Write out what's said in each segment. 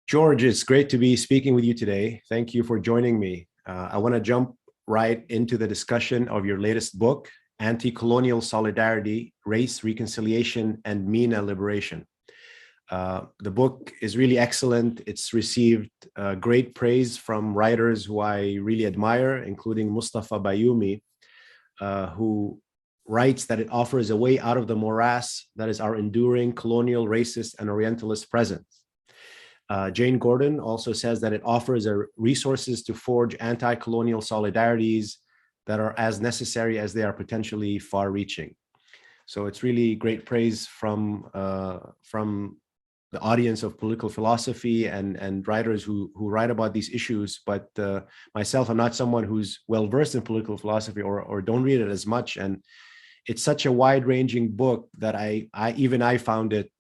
George, it's great to be speaking with you today. Thank you for joining me. I want to jump right into the discussion of your latest book, Anti-Colonial Solidarity, Race, Reconciliation, and Mena Liberation. The book is really excellent. It's received great praise from writers who I really admire, including Mustafa Bayoumi, who writes that it offers a way out of the morass that is our enduring colonial, racist, and Orientalist present. Jane Gordon also says that it offers resources to forge anti-colonial solidarities that are as necessary as they are potentially far-reaching. So it's really great praise from the audience of political philosophy and writers who write about these issues. But myself, I'm not someone who's well-versed in political philosophy or don't read it as much. And it's such a wide-ranging book that I found it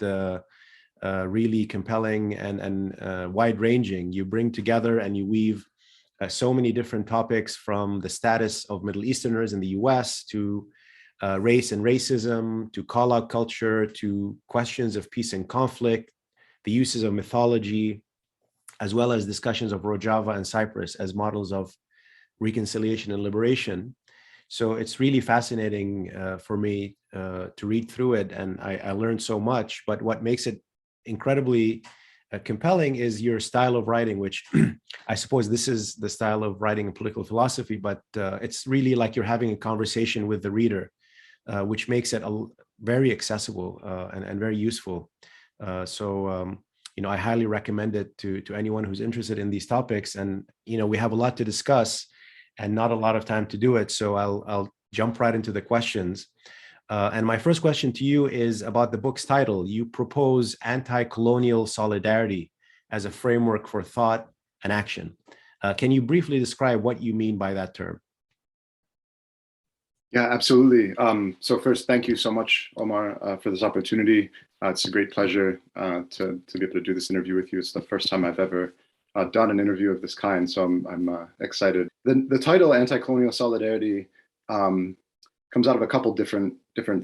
really compelling and wide-ranging. You bring together and you weave so many different topics, from the status of Middle Easterners in the US to race and racism, to call-out culture, to questions of peace and conflict, the uses of mythology, as well as discussions of Rojava and Cyprus as models of reconciliation and liberation. So it's really fascinating for me to read through it, and I learned so much. But what makes it incredibly compelling is your style of writing, which I suppose this is the style of writing in political philosophy, but it's really like you're having a conversation with the reader, which makes it very accessible and very useful. You know, I highly recommend it to anyone who's interested in these topics. And, you know, we have a lot to discuss and not a lot of time to do it. So I'll jump right into the questions. And my first question to you is about the book's title. You propose anti-colonial solidarity as a framework for thought and action. Can you briefly describe what you mean by that term? Yeah, absolutely. So first, thank you so much, Omar, for this opportunity. It's a great pleasure to be able to do this interview with you. It's the first time I've ever done an interview of this kind, so I'm excited. The title, Anti-Colonial Solidarity, comes out of a couple different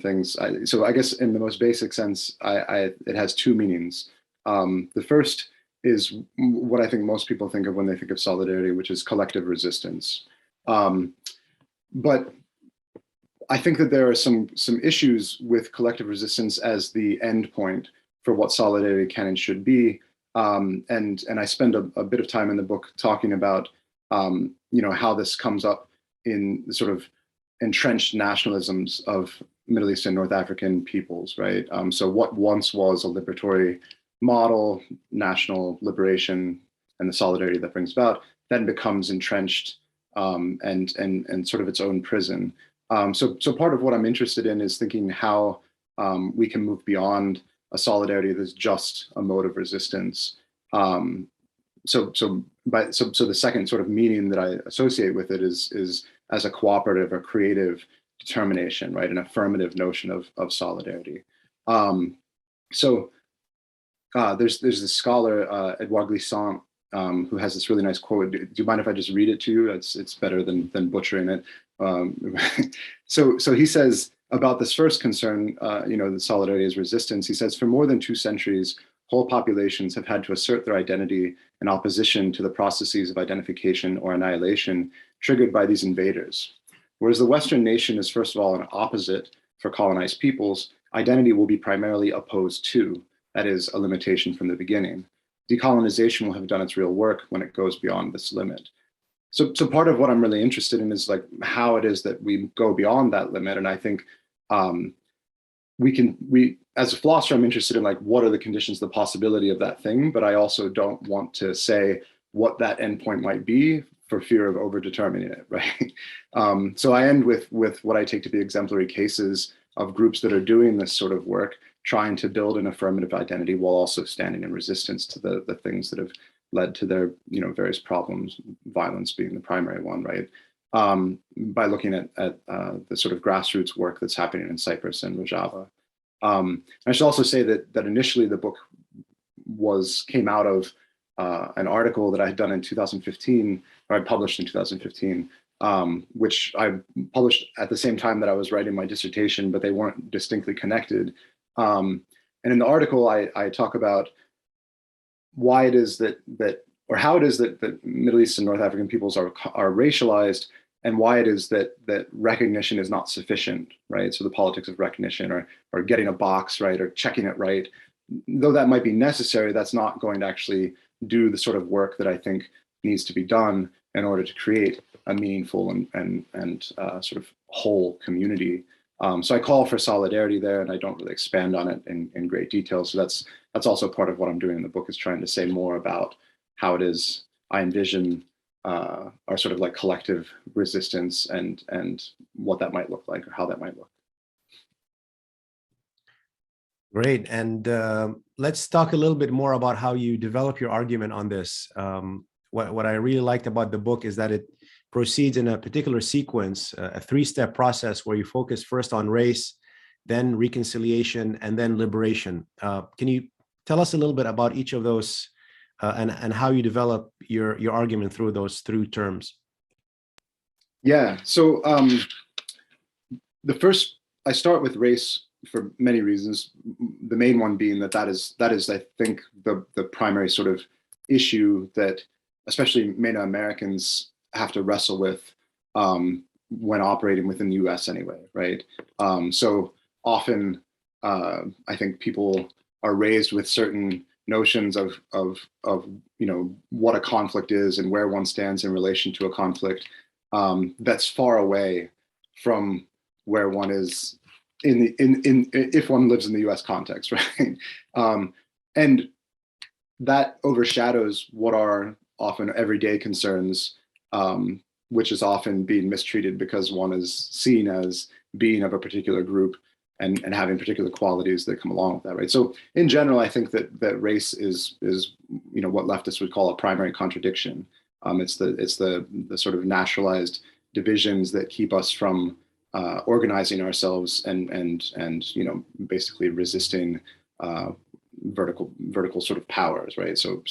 things. So I guess in the most basic sense, it has two meanings. The first is what I think most people think of when they think of solidarity, which is collective resistance. But I think that there are some issues with collective resistance as the end point for what solidarity can and should be. And I spend a bit of time in the book talking about you know, how this comes up in the sort of entrenched nationalisms of Middle East and North African peoples, right? So what once was a liberatory model, national liberation, and the solidarity that brings about, then becomes entrenched and sort of its own prison. So part of what I'm interested in is thinking how we can move beyond a solidarity that's just a mode of resistance. So the second sort of meaning that I associate with it is as a cooperative or creative determination, right? An affirmative notion of solidarity. There's this scholar, Edouard Glissant, who has this really nice quote. Do you mind if I just read it to you? It's better than butchering it. So he says about this first concern, you know, the solidarity as resistance. He says, for more than 2 centuries, whole populations have had to assert their identity in opposition to the processes of identification or annihilation triggered by these invaders. Whereas the Western nation is, first of all, an opposite for colonized peoples, identity will be primarily opposed to, that is, a limitation from the beginning. Decolonization will have done its real work when it goes beyond this limit. So part of what I'm really interested in is like how it is that we go beyond that limit. And I think we as a philosopher, I'm interested in like, what are the conditions, the possibility of that thing, but I also don't want to say what that endpoint might be for fear of over-determining it, right? So I end with what I take to be exemplary cases of groups that are doing this sort of work, trying to build an affirmative identity while also standing in resistance to the things that have led to their, you know, various problems, violence being the primary one, right? By looking at the sort of grassroots work that's happening in Cyprus and Rojava. I should also say that initially the book came out of an article that I had done in 2015, or I published in 2015, which I published at the same time that I was writing my dissertation, but they weren't distinctly connected. And in the article, I talk about why it is or how it is that Middle East and North African peoples are racialized, and why it is that recognition is not sufficient, right? So the politics of recognition, or getting a box, right, or checking it right, though that might be necessary, that's not going to actually do the sort of work that I think needs to be done in order to create a meaningful and sort of whole community. So I call for solidarity there, and I don't really expand on it in great detail. So that's also part of what I'm doing in the book, is trying to say more about how it is I envision our sort of like collective resistance and what that might look like, or how that might look. Great. And let's talk a little bit more about how you develop your argument on this. What I really liked about the book is that it proceeds in a particular sequence, a three-step process where you focus first on race, then reconciliation, and then liberation. Can you tell us a little bit about each of those and how you develop your argument through those terms? Yeah, so I start with race for many reasons. The main one being that is I think the primary sort of issue that especially Mena Americans have to wrestle with when operating within the US anyway, right? So often I think people are raised with certain notions of what a conflict is and where one stands in relation to a conflict that's far away from where one is if one lives in the US context, right? And that overshadows what are often everyday concerns, which is often being mistreated because one is seen as being of a particular group and having particular qualities that come along with that, right? So in general, I think that race is what leftists would call a primary contradiction. It's the sort of nationalized divisions that keep us from organizing ourselves and basically resisting vertical sort of powers, right? So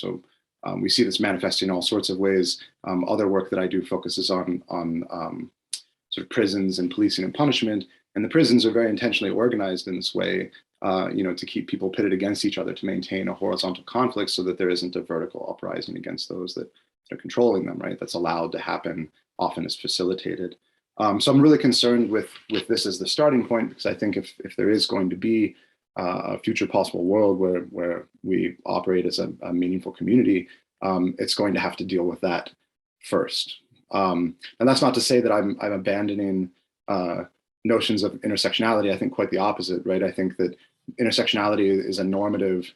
we see this manifesting in all sorts of ways. Other work that I do focuses on sort of prisons and policing and punishment, and the prisons are very intentionally organized in this way, to keep people pitted against each other, to maintain a horizontal conflict so that there isn't a vertical uprising against those that are controlling them, right? That's allowed to happen, often is facilitated. So I'm really concerned with this as the starting point, because I think if there is going to be a future possible world where we operate as a meaningful community, it's going to have to deal with that first. And that's not to say that I'm abandoning notions of intersectionality. I think quite the opposite, right? I think that intersectionality is a normative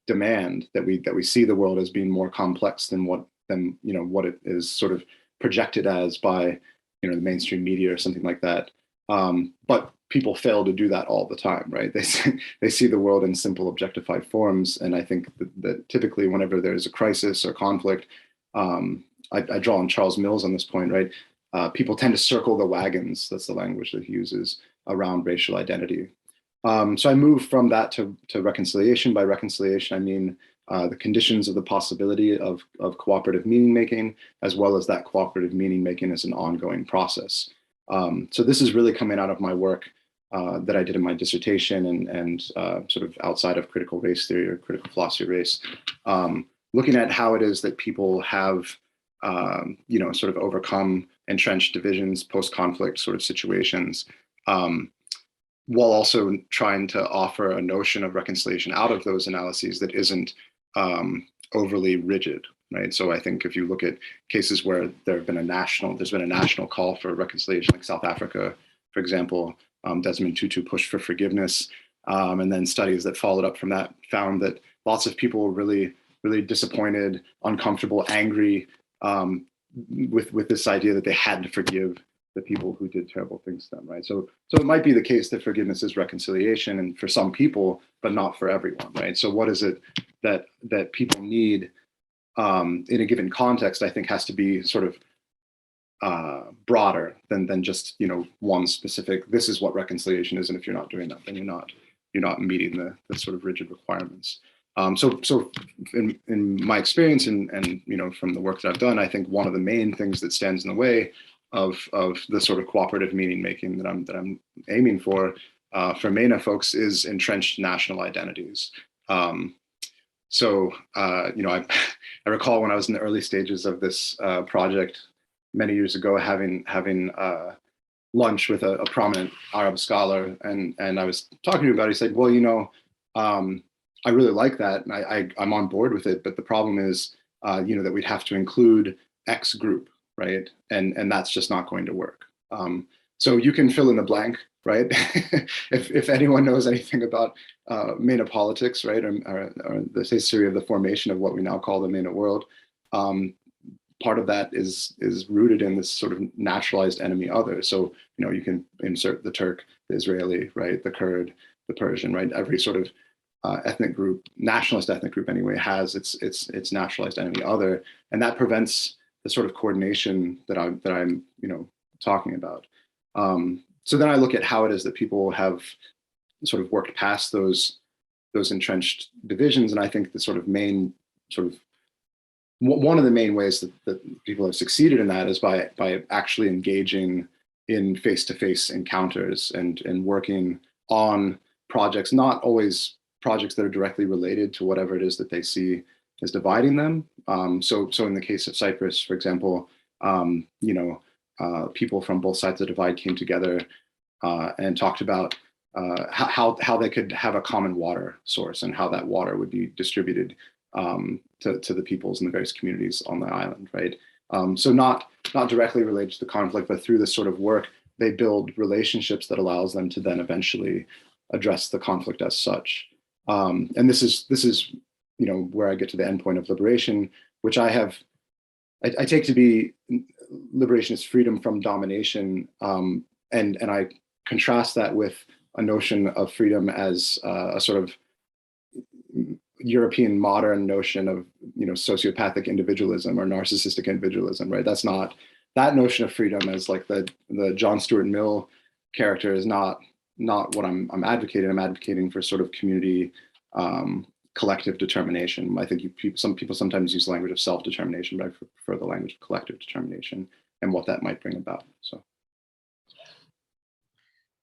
demand, that we see the world as being more complex than what it is sort of projected as by the mainstream media or something like that. But people fail to do that all the time, right? They see the world in simple objectified forms, and I think that typically whenever there's a crisis or conflict, I draw on Charles Mills on this point, right? People tend to circle the wagons, that's the language that he uses, around racial identity. So I move from that to reconciliation. By reconciliation, I mean the conditions of the possibility of cooperative meaning making, as well as that cooperative meaning making as an ongoing process. So this is really coming out of my work that I did in my dissertation and sort of outside of critical race theory or critical philosophy of race, looking at how it is that people have sort of overcome entrenched divisions, post-conflict sort of situations, while also trying to offer a notion of reconciliation out of those analyses that isn't overly rigid, right? So I think if you look at cases where there's been a national call for reconciliation, like South Africa, for example, Desmond Tutu pushed for forgiveness, and then studies that followed up from that found that lots of people were really, really disappointed, uncomfortable, angry with this idea that they had to forgive the people who did terrible things to them, right? So it might be the case that forgiveness is reconciliation, and for some people, but not for everyone, right? So what is it that people need in a given context? I think has to be sort of broader than just one specific. This is what reconciliation is, and if you're not doing that, then you're not meeting the sort of rigid requirements. So in my experience and from the work that I've done, I think one of the main things that stands in the way of the sort of cooperative meaning making that I'm aiming for Mena folks is entrenched national identities. So, I recall when I was in the early stages of this project many years ago, having lunch with a prominent Arab scholar, and I was talking to him about it. He said, well, I really like that, and I'm on board with it, but the problem is, that we'd have to include X group, right? And that's just not going to work. So you can fill in the blank, right? if anyone knows anything about Mena politics, right, or the history of the formation of what we now call the Mena world, part of that is rooted in this sort of naturalized enemy other. So, you can insert the Turk, the Israeli, right, the Kurd, the Persian, right? Every sort of ethnic group, nationalist ethnic group anyway, has its naturalized enemy other, and that prevents the sort of coordination that I'm talking about. So then I look at how it is that people have sort of worked past those entrenched divisions, and I think the sort of main one of the main ways that people have succeeded in that is by actually engaging in face-to-face encounters and working on projects, not always projects that are directly related to whatever it is that they see as dividing them. So in the case of Cyprus, for example, people from both sides of the divide came together and talked about how they could have a common water source and how that water would be distributed to the peoples in the various communities on the island, right? So not directly related to the conflict, but through this sort of work, they build relationships that allows them to then eventually address the conflict as such. And this is where I get to the endpoint of liberation, which I take to be liberation is freedom from domination, and I contrast that with a notion of freedom as a sort of European modern notion of sociopathic individualism or narcissistic individualism, right? That's not, that notion of freedom as like the John Stuart Mill character is not what I'm advocating. I'm advocating for sort of community collective determination. I think some people sometimes use the language of self-determination, but I prefer the language of collective determination and what that might bring about. So,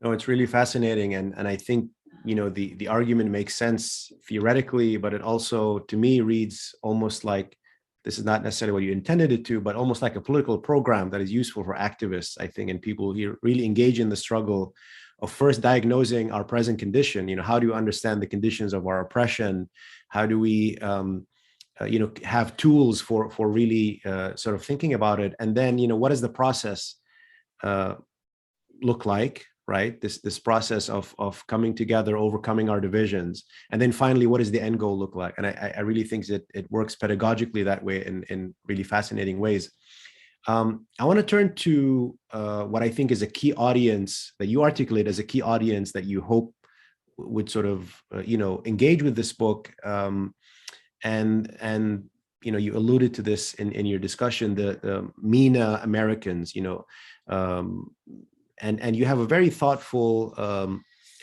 no, it's really fascinating, and I think the argument makes sense theoretically, but it also, to me, reads almost like this is not necessarily what you intended it to, but almost like a political program that is useful for activists, I think, and people here really engage in the struggle of first diagnosing our present condition. How do you understand the conditions of our oppression? How do we, have tools for really sort of thinking about it? And then, what does the process look like? Right, this process of coming together, overcoming our divisions, and then finally, what does the end goal look like? And I really think that it works pedagogically that way in really fascinating ways. I want to turn to what I think is a key audience that you articulate as a key audience that you hope would sort of engage with this book, and you alluded to this in your discussion, the MENA Americans, and you have a very thoughtful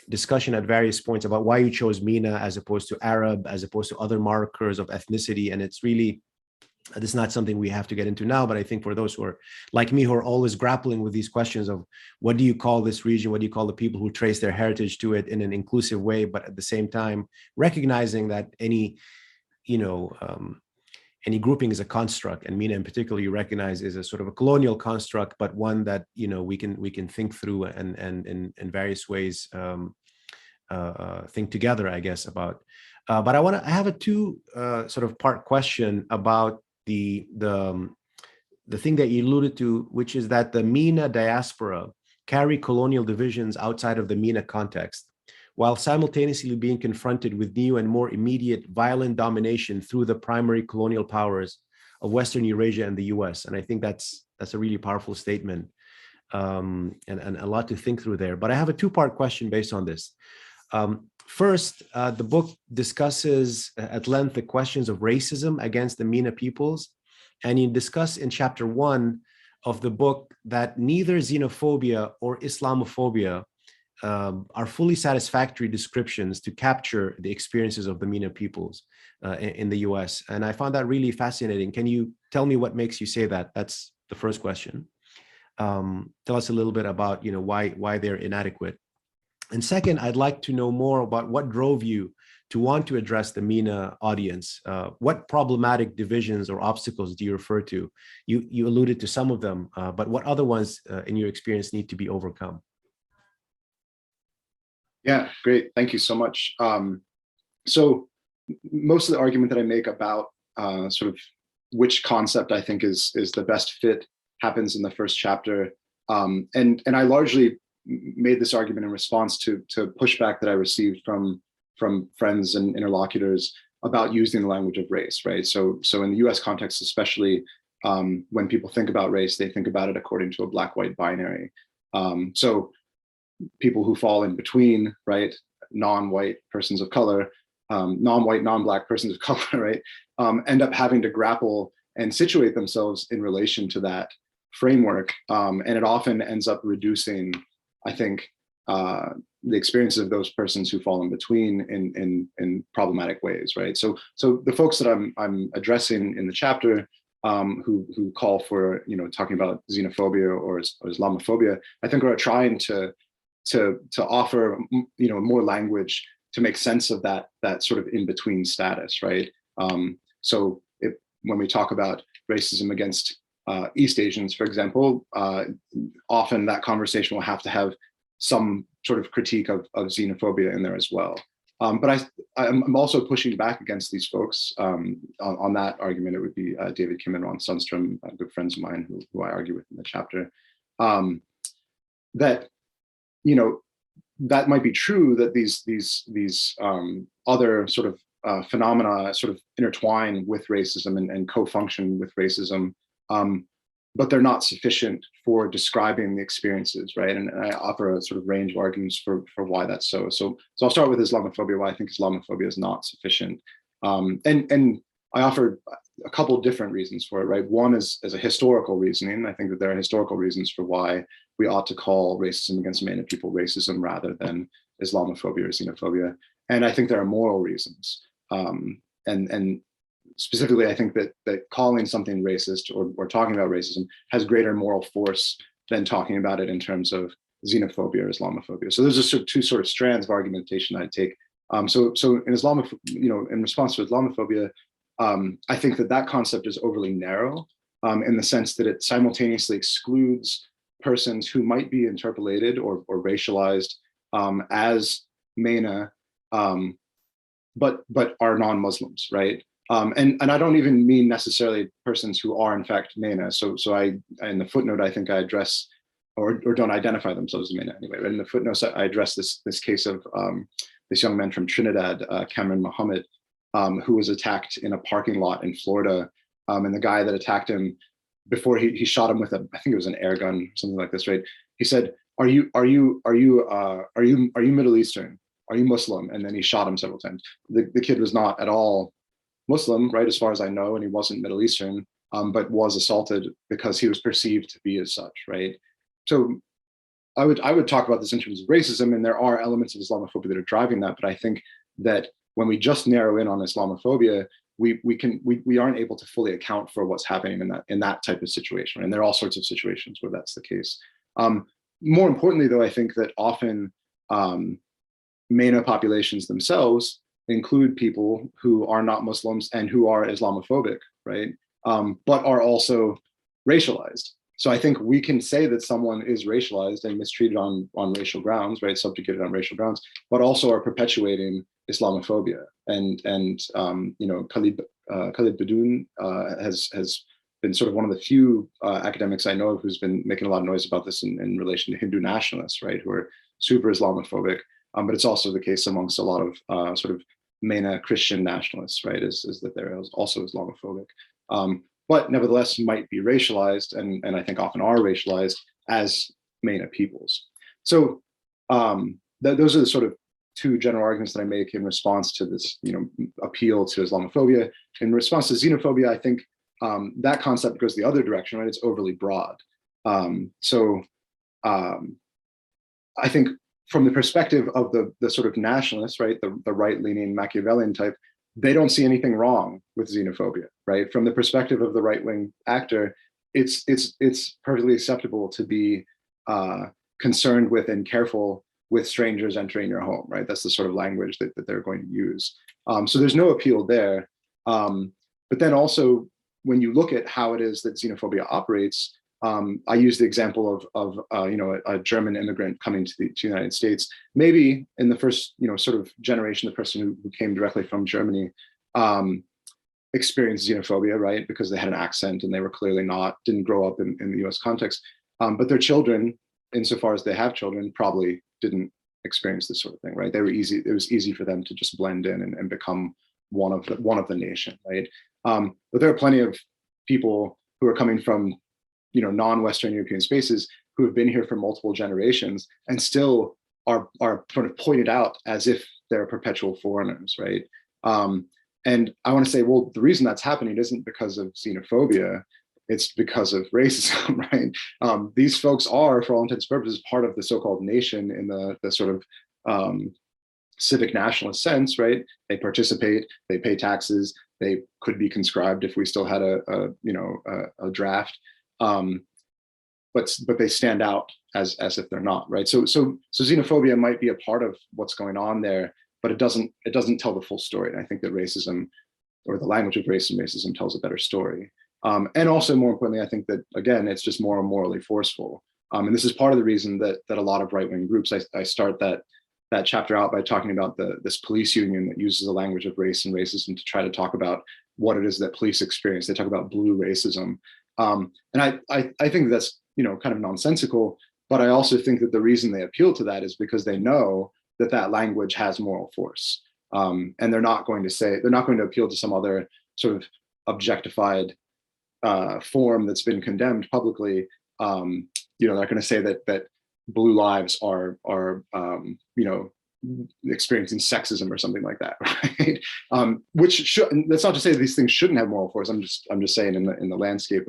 discussion at various points about why you chose MENA as opposed to Arab, as opposed to other markers of ethnicity. And it's really, this is not something we have to get into now, but I think for those who are like me, who are always grappling with these questions of what do you call this region? What do you call the people who trace their heritage to it in an inclusive way, but at the same time, recognizing that any grouping is a construct, and MENA in particular, you recognize is a sort of a colonial construct, but one that we can think through and in various ways think together, I guess, about. But I have a two sort of part question about the thing that you alluded to, which is that the MENA diaspora carry colonial divisions outside of the MENA context, while simultaneously being confronted with new and more immediate violent domination through the primary colonial powers of Western Eurasia and the US. And I think that's a really powerful statement, and a lot to think through there. But I have a two-part question based on this. First, the book discusses at length the questions of racism against the MENA peoples. And you discuss in chapter 1 of the book that neither xenophobia or Islamophobia are fully satisfactory descriptions to capture the experiences of the MENA peoples in the US. And I found that really fascinating. Can you tell me what makes you say that? That's the first question. Tell us a little bit about why they're inadequate. And second, I'd like to know more about what drove you to want to address the MENA audience, what problematic divisions or obstacles do you refer to? You alluded to some of them, but what other ones in your experience need to be overcome? Yeah, great. Thank you so much. So most of the argument that I make about sort of which concept I think is the best fit happens in the first chapter. And I largely made this argument in response to pushback that I received from friends and interlocutors about using the language of race, right? So in the US context, especially, when people think about race, they think about it according to a black-white binary. So people who fall in between, right? Non-white persons of color, non-white, non-black persons of color, right? End up having to grapple and situate themselves in relation to that framework. And it often ends up reducing, I think, the experiences of those persons who fall in between in problematic ways, right? So the folks that I'm addressing in the chapter, who call for, talking about xenophobia or Islamophobia, I think are trying to offer, more language to make sense of that sort of in-between status, right? So when we talk about racism against East Asians, for example, often that conversation will have to have some sort of critique of xenophobia in there as well. But I'm also pushing back against these folks on that argument. It would be David Kim and Ron Sundstrom, good friends of mine who I argue with in the chapter, that, that might be true, that these other sort of phenomena sort of intertwine with racism and co-function with racism, but they're not sufficient for describing the experiences, right? And I offer a sort of range of arguments for why that's so. So I'll start with Islamophobia, why I think Islamophobia is not sufficient. And I offer a couple of different reasons for it, right? One is as a historical reasoning. I think that there are historical reasons for why we ought to call racism against Mena people racism rather than Islamophobia or xenophobia. And I think there are moral reasons. And specifically, I think that calling something racist or talking about racism has greater moral force than talking about it in terms of xenophobia or Islamophobia. So those are two sort of strands of argumentation I take. So in in response to Islamophobia, I think that concept is overly narrow in the sense that it simultaneously excludes persons who might be interpolated or racialized as Mena, but are non-Muslims, right? And I don't even mean necessarily persons who are in fact Mena. So I, in the footnote, I think I address or don't identify themselves as Mena anyway. Right? In the footnotes, I address this case of this young man from Trinidad, Cameron Muhammad, who was attacked in a parking lot in Florida, and the guy that attacked him, before he shot him with I think it was an air gun, something like this, right? He said, "Are you Middle Eastern? Are you Muslim?" And then he shot him several times. The kid was not at all Muslim, right, as far as I know, and he wasn't Middle Eastern, but was assaulted because he was perceived to be as such, right? So I would talk about this in terms of racism, and there are elements of Islamophobia that are driving that, but I think that when we just narrow in on Islamophobia, we aren't able to fully account for what's happening in that type of situation. And there are all sorts of situations where that's the case. More importantly, though, I think that often MENA populations themselves include people who are not Muslims and who are Islamophobic, right? But are also racialized. So I think we can say that someone is racialized and mistreated on racial grounds, right? Subjugated on racial grounds, but also are perpetuating Islamophobia. And Khalid Badoun has been sort of one of the few academics I know of who's been making a lot of noise about this in relation to Hindu nationalists, right? Who are super Islamophobic. But it's also the case amongst a lot of sort of Mena Christian nationalists, right? Is that they're also Islamophobic. But nevertheless might be racialized, and I think often are racialized as Mena peoples. So those are the sort of two general arguments that I make in response to this, appeal to Islamophobia. In response to xenophobia, I think that concept goes the other direction, right? It's overly broad. So I think from the perspective of the sort of nationalists, right, the right-leaning Machiavellian type, they don't see anything wrong with xenophobia, right? From the perspective of the right-wing actor, it's perfectly acceptable to be concerned with and careful with strangers entering your home, right? That's the sort of language that they're going to use. So there's no appeal there. But then also, when you look at how it is that xenophobia operates, I use the example of a German immigrant coming to the United States. Maybe in the first sort of generation, the person who came directly from Germany experienced xenophobia, right? Because they had an accent and they were clearly didn't grow up in the US context. But their children, insofar as they have children, probably didn't experience this sort of thing, right? They were easy. It was easy for them to just blend in and become one of the nation, right? But there are plenty of people who are coming from non-Western European spaces who have been here for multiple generations and still are sort of pointed out as if they're perpetual foreigners, right? And I want to say, well, the reason that's happening isn't because of xenophobia, it's because of racism, right? These folks are, for all intents and purposes, part of the so-called nation in the sort of civic nationalist sense, right? They participate, they pay taxes, they could be conscribed if we still had a draft. But they stand out as if they're not, right? So xenophobia might be a part of what's going on there, but it doesn't tell the full story. And I think that racism, or the language of race and racism, tells a better story. And also, more importantly, I think that, again, it's just more morally forceful. And this is part of the reason that a lot of right-wing groups, I start that chapter out by talking about this police union that uses the language of race and racism to try to talk about what it is that police experience. They talk about blue racism. And I think that's kind of nonsensical, but I also think that the reason they appeal to that is because they know that language has moral force. And they're not going to appeal to some other sort of objectified form that's been condemned publicly. They're not going to say that blue lives are experiencing sexism or something like that, right? That's not to say that these things shouldn't have moral force. I'm just saying in the landscape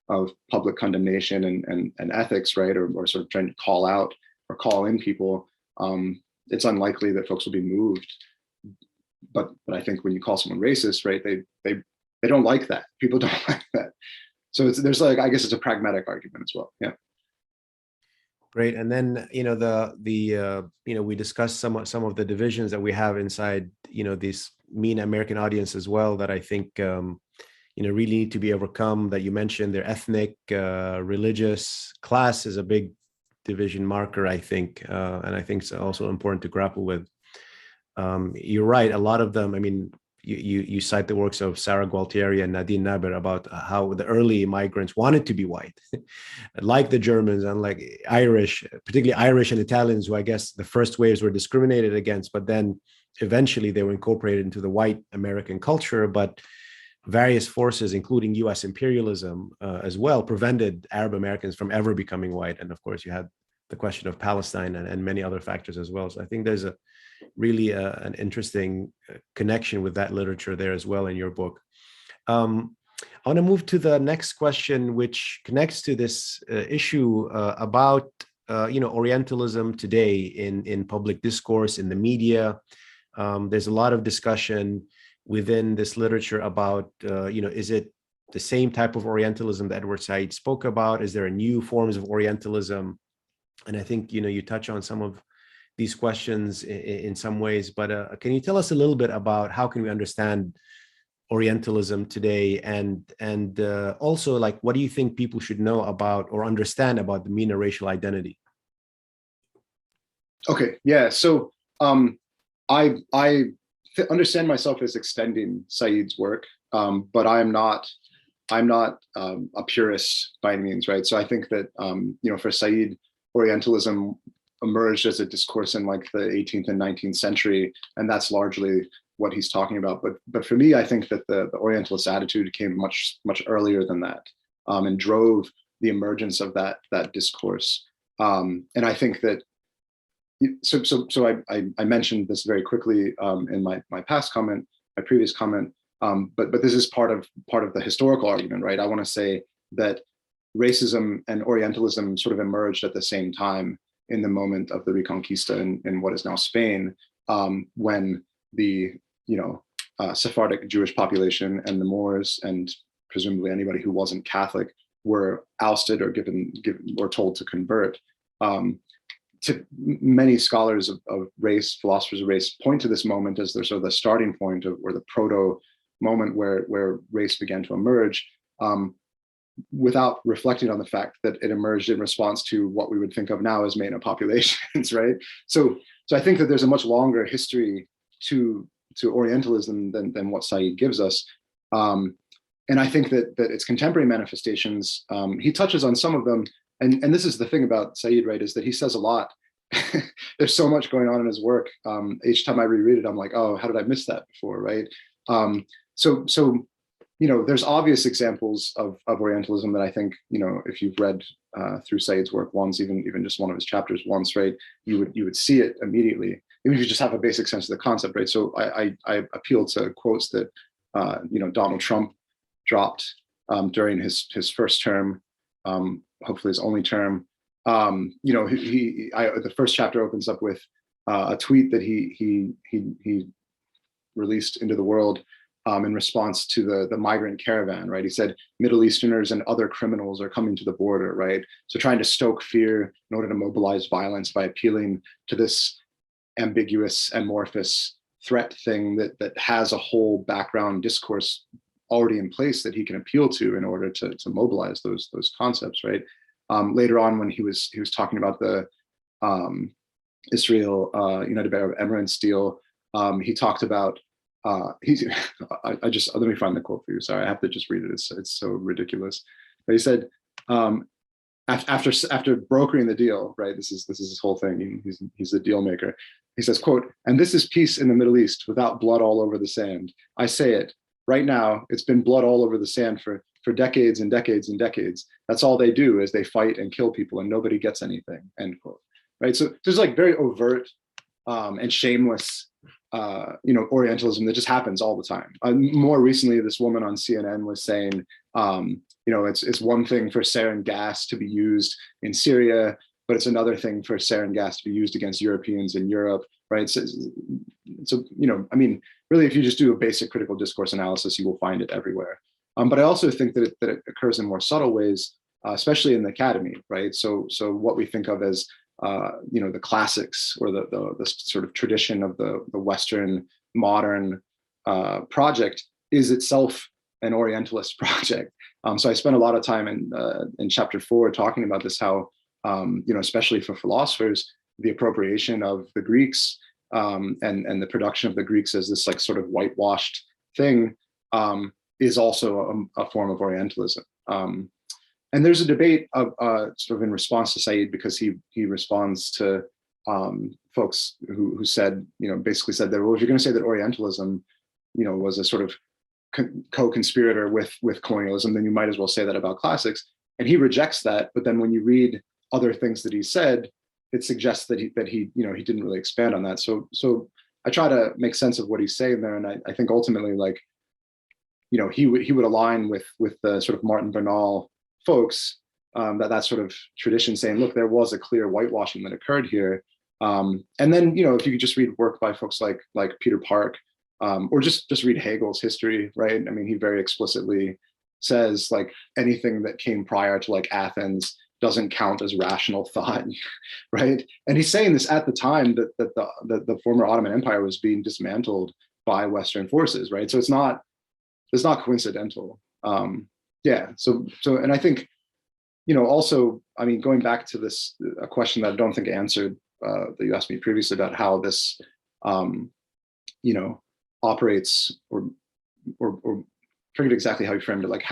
of public condemnation and ethics, right, or sort of trying to call out or call in people, it's unlikely that folks will be moved. But I think when you call someone racist, right, they don't like that. People don't like that. So there's I guess it's a pragmatic argument as well. Yeah. Great. And then we discussed some of the divisions that we have inside this MENA American audience as well, that I think really need to be overcome. That you mentioned, their ethnic, religious, class is a big division marker, I think, and I think it's also important to grapple with. You're right. A lot of them, I mean, you cite the works of Sarah Gualtieri and Nadine Naber about how the early migrants wanted to be white, like the Germans and like Irish, particularly Irish and Italians, who I guess the first waves were discriminated against, but then eventually they were incorporated into the white American culture. But various forces, including US imperialism as well, prevented Arab Americans from ever becoming white. And of course, you had the question of Palestine and many other factors as well. So I think there's really an interesting connection with that literature there as well in your book. I want to move to the next question, which connects to this issue about Orientalism today in public discourse, in the media. There's a lot of discussion within this literature about, is it the same type of Orientalism that Edward Said spoke about? Is there a new forms of Orientalism? And I think, you touch on some of these questions in some ways, but can you tell us a little bit about how can we understand Orientalism today, and also, like, what do you think people should know about or understand about the MENA racial identity? Okay, yeah. So I understand myself as extending Said's work, but I'm not a purist by any means, right? So I think that for Said, Orientalism emerged as a discourse in like the 18th and 19th century, and that's largely what he's talking about. But for me, I think that the Orientalist attitude came much earlier than that, and drove the emergence of that discourse. And I think that I mentioned this very quickly in my previous comment, but this is part of the historical argument, right? I want to say that racism and Orientalism sort of emerged at the same time in the moment of the Reconquista in what is now Spain, when the Sephardic Jewish population and the Moors, and presumably anybody who wasn't Catholic, were ousted or given or told to convert. many scholars of race, philosophers of race, point to this moment as the sort of the starting point of, or the proto moment where race began to emerge, without reflecting on the fact that it emerged in response to what we would think of now as Mena populations, right? So I think that there's a much longer history to Orientalism than what Said gives us. And I think that its contemporary manifestations, he touches on some of them. And this is the thing about Said, right, is that he says a lot. There's so much going on in his work. Each time I reread it, I'm like, oh, how did I miss that before, right? So you know, there's obvious examples of Orientalism that I think, you know, if you've read through Said's work once, even just one of his chapters once, right, you would see it immediately, even if you just have a basic sense of the concept, right? So I appeal to quotes that you know, Donald Trump dropped during his first term, hopefully his only term. You know, the first chapter opens up with a tweet that he released into the world in response to the migrant caravan, right? He said, Middle Easterners and other criminals are coming to the border, right? So trying to stoke fear in order to mobilize violence by appealing to this ambiguous, amorphous threat thing that has a whole background discourse already in place that he can appeal to in order to mobilize those concepts, right? Later on, when he was talking about the Israel United Arab Emirates deal, he talked about let me find the quote for you. Sorry, I have to just read it. It's so ridiculous. But he said, after brokering the deal, right? This is his whole thing. He's the deal maker. He says, quote, "And this is peace in the Middle East without blood all over the sand. I say it right now. It's been blood all over the sand for decades and decades and decades. That's all they do is they fight and kill people, and nobody gets anything." End quote. Right. So there's like very overt and shameless you know, Orientalism that just happens all the time. More recently, this woman on CNN was saying, you know, it's one thing for sarin gas to be used in Syria, but it's another thing for sarin gas to be used against Europeans in Europe, right? So you know, I mean, really, if you just do a basic critical discourse analysis, you will find it everywhere. But I also think that it occurs in more subtle ways, especially in the academy, right? So what we think of as you know, the classics, or the sort of tradition of the Western modern project is itself an Orientalist project. So I spent a lot of time in chapter 4 talking about this, how you know, especially for philosophers, the appropriation of the Greeks and the production of the Greeks as this like sort of whitewashed thing is also a form of Orientalism. And there's a debate of sort of in response to Said, because he responds to folks who said, you know, basically said that, well, if you're going to say that Orientalism, you know, was a sort of co-conspirator with colonialism, then you might as well say that about classics. And he rejects that. But then when you read other things that he said, it suggests that he you know, he didn't really expand on that. So I try to make sense of what he's saying there, and I think ultimately, like, you know, he would align with the sort of Martin Bernal folks, that sort of tradition, saying, look, there was a clear whitewashing that occurred here. And then, you know, if you could just read work by folks like Peter Park, or just read Hegel's history, right? I mean, he very explicitly says, like, anything that came prior to like Athens doesn't count as rational thought, right? And he's saying this at the time that the former Ottoman Empire was being dismantled by Western forces, right? So it's not coincidental. Yeah. So, and I think, you know, also, I mean, going back to this, a question that I don't think answered, that you asked me previously about how this, you know, operates, or forget exactly how you framed it, like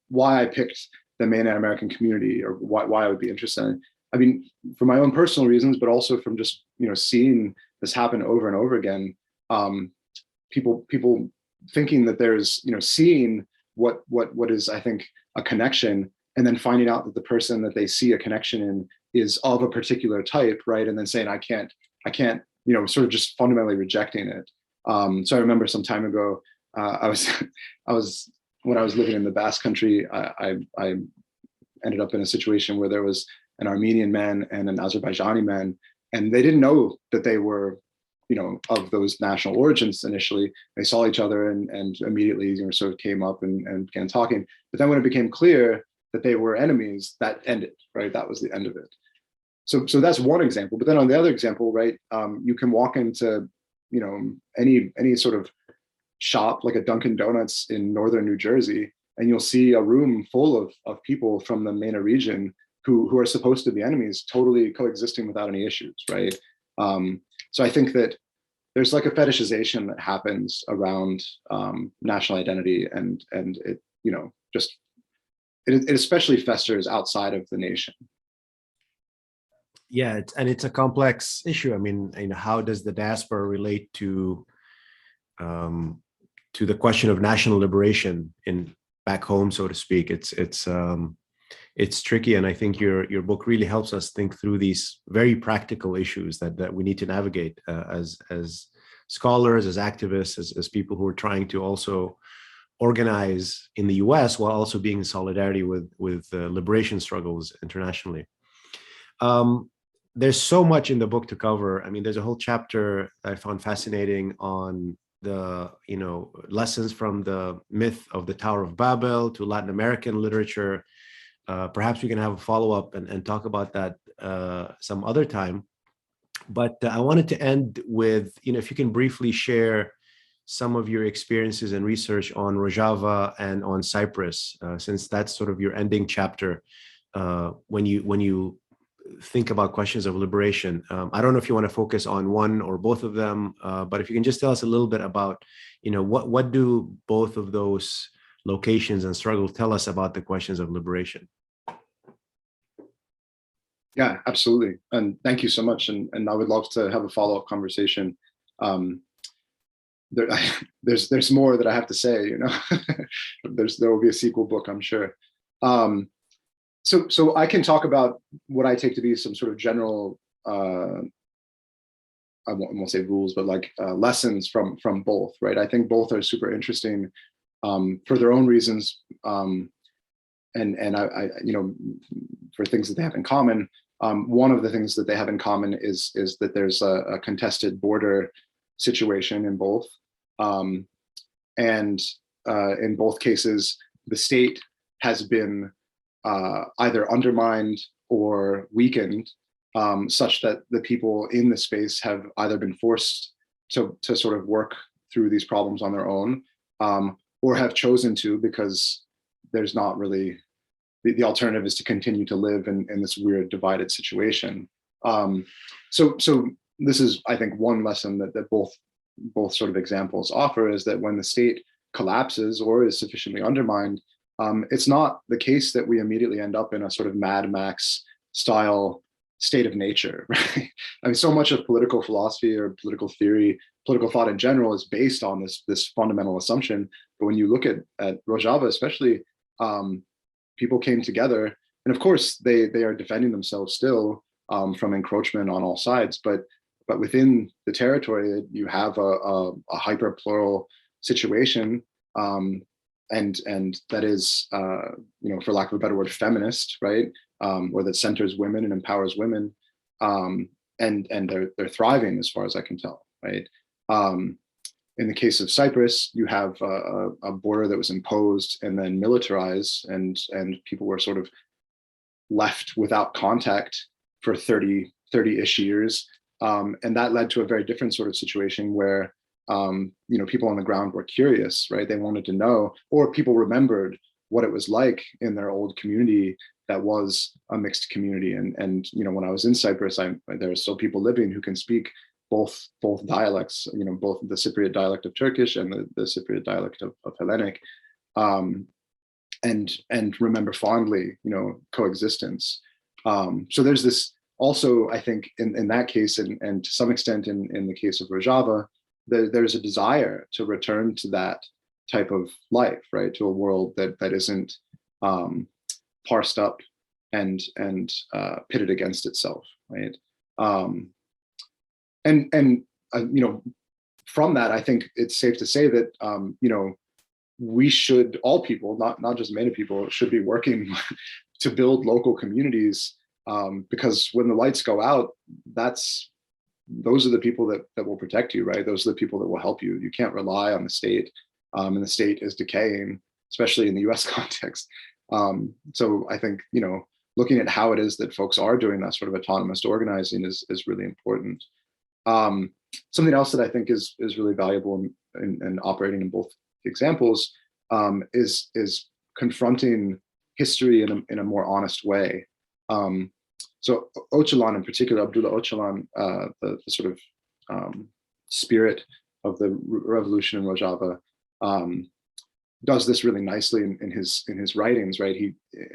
why I picked the Mena American community, or why I would be interested in it. I mean, for my own personal reasons, but also from just, you know, seeing this happen over and over again, people thinking that there's, you know, seeing what is, I think, a connection, and then finding out that the person that they see a connection in is of a particular type, right? And then saying, I can't, you know, sort of just fundamentally rejecting it. So I remember some time ago, I was when I was living in the Basque Country, I ended up in a situation where there was an Armenian man and an Azerbaijani man, and they didn't know that they were, you know, of those national origins initially. They saw each other and immediately, you know, sort of came up and began talking. But then when it became clear that they were enemies, that ended, right? That was the end of it. so that's one example. But then on the other example, right, you can walk into, any sort of shop like a Dunkin' Donuts in northern New Jersey, and you'll see a room full of people from the Mena region who are supposed to be enemies, totally coexisting without any issues, right? So I think that there's like a fetishization that happens around national identity, and it, just it especially festers outside of the nation. Yeah, it's a complex issue. I mean, how does the diaspora relate to the question of national liberation in back home, so to speak? It's tricky, and I think your book really helps us think through these very practical issues that we need to navigate as scholars, as activists, as people who are trying to also organize in the US while also being in solidarity with liberation struggles internationally. There's so much in the book to cover. I mean, there's a whole chapter I found fascinating on the lessons from the myth of the Tower of Babel to Latin American literature. Perhaps we can have a follow-up and talk about that some other time. But I wanted to end with, if you can briefly share some of your experiences and research on Rojava and on Cyprus, since that's sort of your ending chapter when you think about questions of liberation. I don't know if you want to focus on one or both of them, but if you can just tell us a little bit about, what do both of those locations and struggles tell us about the questions of liberation? Yeah, absolutely. And thank you so much. And I would love to have a follow-up conversation. There's more that I have to say, there will be a sequel book, I'm sure. So I can talk about what I take to be some sort of general, I won't say rules, but like lessons from both, right? I think both are super interesting for their own reasons, and I for things that they have in common. One of the things that they have in common is that there's a contested border situation in both, and in both cases, the state has been either undermined or weakened, such that the people in the space have either been forced to sort of work through these problems on their own, or have chosen to, because there's not really, the alternative is to continue to live in this weird divided situation. So this is, I think, one lesson that both sort of examples offer, is that when the state collapses or is sufficiently undermined, it's not the case that we immediately end up in a sort of Mad Max style state of nature, right? I mean, so much of political philosophy or political theory, political thought in general, is based on this fundamental assumption. But when you look at Rojava, especially, people came together, and of course they are defending themselves still from encroachment on all sides. But within the territory, you have a hyper plural situation. And that is, for lack of a better word, feminist, right? Or that centers women and empowers women, and they're thriving as far as I can tell, right? In the case of Cyprus, you have a border that was imposed and then militarized, and people were sort of left without contact for 30-ish years, and that led to a very different sort of situation where people on the ground were curious, right? They wanted to know, or people remembered what it was like in their old community that was a mixed community. And when I was in Cyprus, there are still people living who can speak both dialects, both the Cypriot dialect of Turkish and the Cypriot dialect of Hellenic, and remember fondly, coexistence. So there's this also, I think, in that case, and to some extent in the case of Rojava, there's a desire to return to that type of life, right? To a world that isn't parsed up and pitted against itself, right? From that, I think it's safe to say that we should, all people, not just many people, should be working to build local communities, because when the lights go out, those are the people that will protect you, right? Those are the people that will help you. You can't rely on the state, and the state is decaying, especially in the US context. So I think, looking at how it is that folks are doing that sort of autonomous organizing is really important. Something else that I think is really valuable in operating in both examples is confronting history in a more honest way. So Öcalan in particular, Abdullah Öcalan, the sort of spirit of the revolution in Rojava, does this really nicely in his writings, right?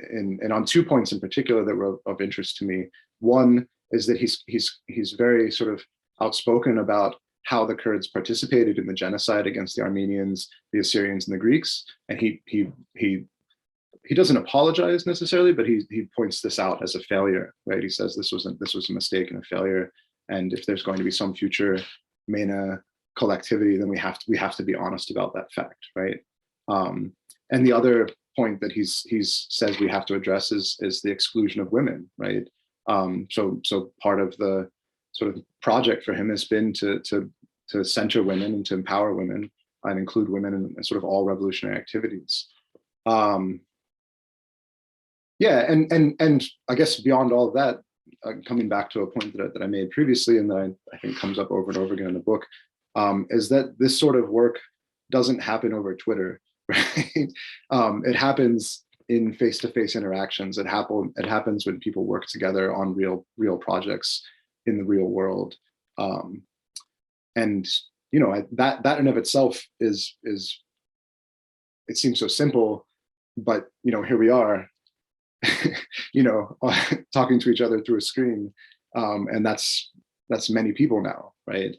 And on 2 points in particular that were of interest to me. One is that he's very sort of outspoken about how the Kurds participated in the genocide against the Armenians, the Assyrians, and the Greeks, and he doesn't apologize necessarily, but he points this out as a failure, right? He says this was a mistake and a failure, and if there's going to be some future Mena collectivity, then we have to be honest about that fact, right? And the other point that he says we have to address is the exclusion of women, right? So part of the sort of project for him has been to center women and to empower women and include women in sort of all revolutionary activities. Yeah, and I guess beyond all of that, coming back to a point that I made previously and that I think comes up over and over again in the book, is that this sort of work doesn't happen over Twitter, right? It happens in face-to-face interactions. It happens when people work together on real projects in the real world. And you know, that in of itself is it seems so simple, but you know, here we are, you know, talking to each other through a screen, and that's many people now, right?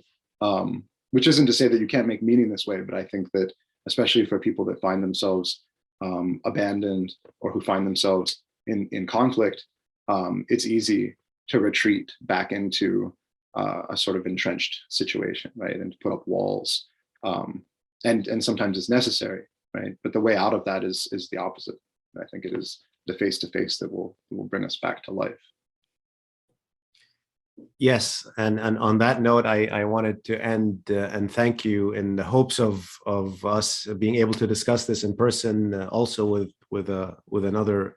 Which isn't to say that you can't make meaning this way, but I think that especially for people that find themselves abandoned or who find themselves in conflict, it's easy to retreat back into a sort of entrenched situation, right? And to put up walls, and sometimes it's necessary, right? But the way out of that is the opposite. I think it is the face-to-face that will bring us back to life. Yes, and on that note, I wanted to end and thank you in the hopes of us being able to discuss this in person, also with another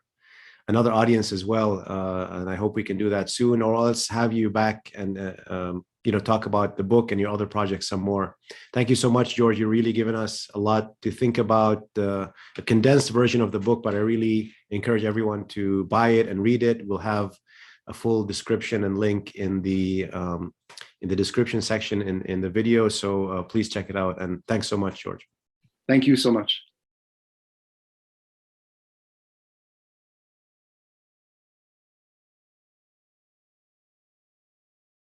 audience as well, and I hope we can do that soon, or else have you back and you know, talk about the book and your other projects some more. Thank you so much, George. You're really given us a lot to think about. A condensed version of the book, but I really encourage everyone to buy it and read it. We'll have a full description and link in the description section in the video. So please check it out. And thanks so much, George. Thank you so much.